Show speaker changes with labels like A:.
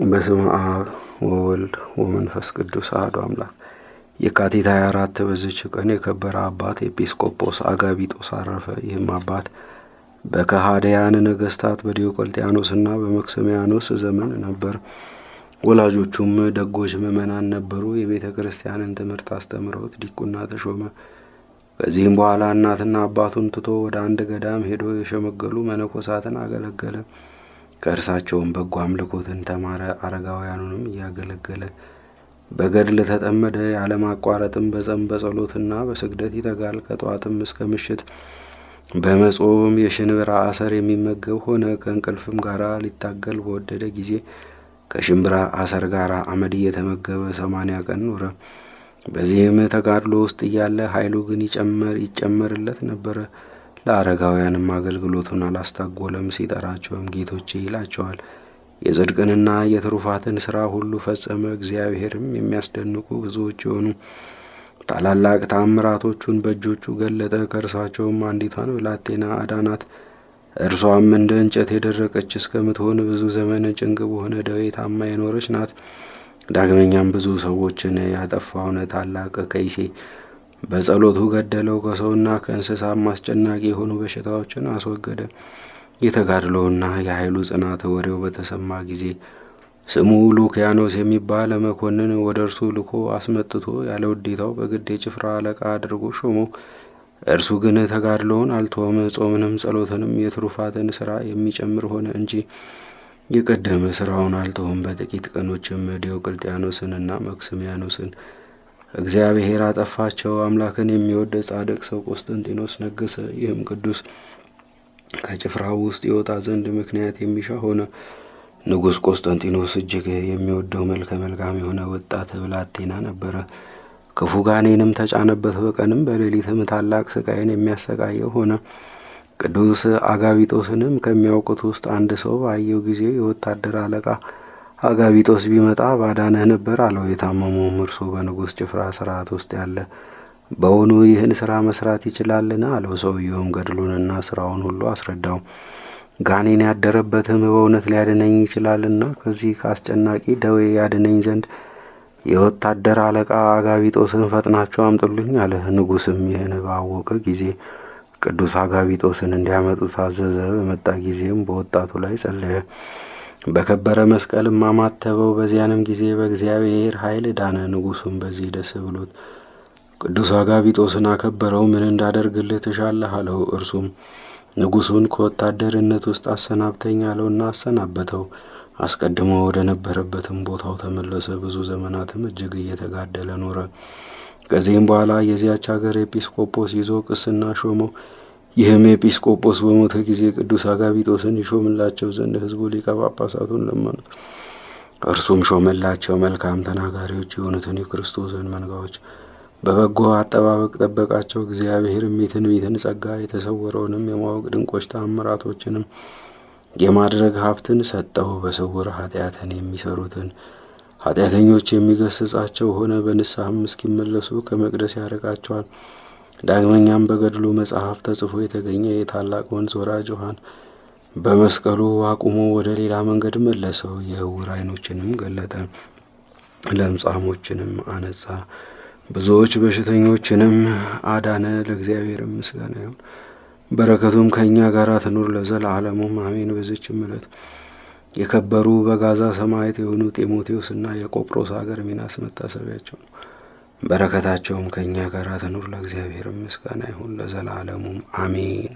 A: በስመ አብ ወወልድ ወመንፈስ ቅዱስ አሐዱ አምላክ። የካቲት 24 በዚች ቀን የከበረ አባት ኤጲስቆጶስ አጋቢጦስ አረፈ። ይህም አባት በከሃዲያን ነገሥታት በዲዮቅልጥያኖስና በመክስሚያኖስ ዘመን ነበር። ወላጆቹም ደጎች ምዕመናን ነበሩ። የቤተ ክርስቲያንን ትምህርት አስተምረውት ዲቁና ተሾመ። ከዚህም በኋላ እናትና አባቱን ትቶ ወደ አንድ ገዳም ሄዶ የሸመገሉ መነኮሳትን አገለገለ። ከእርሳቸውም በጎ አምልኮትን ተማረ። አረጋውያኑንም እያገለገለ በገድል ተጠመደ። ያለማቋረጥም በጾም በጸሎትና በስግደት ይተጋል። ከጠዋትም እስከ ምሽት በመጾም የሽንብራ አሰር የሚመገብ ሆነ። ከእንቅልፍም ጋር ሊታገል በወደደ ጊዜ ከሽምብራ አሰር ጋር አመድ እየተመገበ 80 ቀን ኖረ። በዚህም ተጋድሎ ውስጥ እያለ ኃይሉ ግን ይጨመርለት ነበረ። ለአረጋውያንም አገልግሎቱን አላስታጎለም። ሲጠራቸውም ጌቶቼ ይላቸዋል። የጽድቅንና የትሩፋትን ሥራ ሁሉ ፈጸመ። እግዚአብሔርም የሚያስደንቁ ብዙዎች የሆኑ ታላላቅ ተአምራቶቹን በእጆቹ ገለጠ። ከእርሳቸውም አንዲቷን ብላቴና አዳናት። እርሷም እንደ እንጨት የደረቀች እስከምትሆን ብዙ ዘመን ጭንቅ በሆነ ደዌ ታማ የኖረች ናት። ዳግመኛም ብዙ ሰዎችን ያጠፋውን ታላቅ ከይሴ በጸሎቱ ገደለው። ከሰውና ከእንስሳም አስጨናቂ የሆኑ በሽታዎችን አስወገደ። የተጋድሎውና የኃይሉ ጽናት ወሬው በተሰማ ጊዜ ስሙ ሉኪያኖስ የሚባል መኮንን ወደ እርሱ ልኮ አስመጥቶ ያለ ውዴታው በግድ የጭፍራ አለቃ አድርጎ ሾመው። እርሱ ግን ተጋድሎውን አልተወም። ጾምንም ጸሎትንም የትሩፋትን ሥራ የሚጨምር ሆነ እንጂ የቀደመ ሥራውን አልተወም። በጥቂት ቀኖችም ዲዮቅልጥያኖስንና መክስሚያኖስን እግዚአብሔር አጠፋቸው። አምላክን የሚወድ ጻድቅ ሰው ቆስጠንጢኖስ ነገሰ። ይህም ቅዱስ ከጭፍራው ውስጥ ይወጣ ዘንድ ምክንያት የሚሻ ሆነ። ንጉሥ ቆስጠንጢኖስ እጅግ የሚወደው መልከ መልካም የሆነ ወጣት ብላቴና ነበረ። ክፉ ጋኔንም ተጫነበት። በቀንም በሌሊትም ታላቅ ስቃይን የሚያሰቃየው ሆነ። ቅዱስ አጋቢጦስንም ከሚያውቁት ውስጥ አንድ ሰው ባየው ጊዜ የወታደር አለቃ አጋቢጦስ ቢመጣ ባዳነህ ነበር አለው። የታመመውም እርሱ በንጉሥ ጭፍራ ስርዓት ውስጥ ያለ በውኑ ይህን ስራ መስራት ይችላልን? አለው። ሰውየውም ገድሉንና ስራውን ሁሉ አስረዳው። ጋኔን ያደረበትም በእውነት ሊያድነኝ ይችላልና ከዚህ ከአስጨናቂ ደዌ ያድነኝ ዘንድ የወታደር አለቃ አጋቢጦስን ፈጥናቸው አምጡልኝ አለ። ንጉሥም ይህን ባወቀ ጊዜ ቅዱስ አጋቢጦስን እንዲያመጡ ታዘዘ። በመጣ ጊዜም በወጣቱ ላይ ጸለየ። በከበረ መስቀልም አማተበው። በዚያንም ጊዜ በእግዚአብሔር ኃይል ዳነ። ንጉሡም በዚህ ደስ ብሎት ቅዱስ አጋቢጦስን አከበረው። ምን እንዳደርግልህ ትሻለህ አለው። እርሱም ንጉሡን ከወታደርነት ውስጥ አሰናብተኝ አለውና አሰናበተው። አስቀድሞ ወደ ነበረበትም ቦታው ተመለሰ። ብዙ ዘመናትም እጅግ እየተጋደለ ኖረ። ከዚህም በኋላ የዚያች ሀገር ኤጲስቆጶስ ይዞ ቅስና ሾመው። ይህም ኤጲስቆጶስ በሞተ ጊዜ ቅዱስ አጋቢጦስን ይሾምላቸው ዘንድ ሕዝቡ ሊቀ ጳጳሳቱን ለመኑት። እርሱም ሾመላቸው። መልካም ተናጋሪዎች የሆኑትን የክርስቶስን መንጋዎች በበጎ አጠባበቅ ጠበቃቸው። እግዚአብሔርም የትንቢትን ጸጋ የተሰወረውንም የማወቅ ድንቆች ተአምራቶችንም የማድረግ ሀብትን ሰጠው። በስውር ኃጢአትን የሚሰሩትን ኃጢአተኞች የሚገስጻቸው ሆነ። በንስሐም እስኪመለሱ ከመቅደስ ያርቃቸዋል። ዳግመኛም በገድሉ መጽሐፍ ተጽፎ የተገኘ የታላቅ ወንዝ ወራጅ ውሃን በመስቀሉ አቁሞ ወደ ሌላ መንገድ መለሰው። የዕውር ዓይኖችንም ገለጠ። ለምጻሞችንም አነጻ። ብዙዎች በሽተኞችንም አዳነ። ለእግዚአብሔር ምስጋና ይሁን፣ በረከቱም ከእኛ ጋር ትኑር ለዘላለሙም አሜን። በዚችም ዕለት የከበሩ በጋዛ ሰማዕታት የሆኑ ጢሞቴዎስና የቆጵሮስ ሀገር ሚናስ መታሰቢያቸው ነው። በረከታቸውም ከእኛ ጋር ትኑር ለእግዚአብሔር ምስጋና ይሁን ለዘላለሙም አሜን።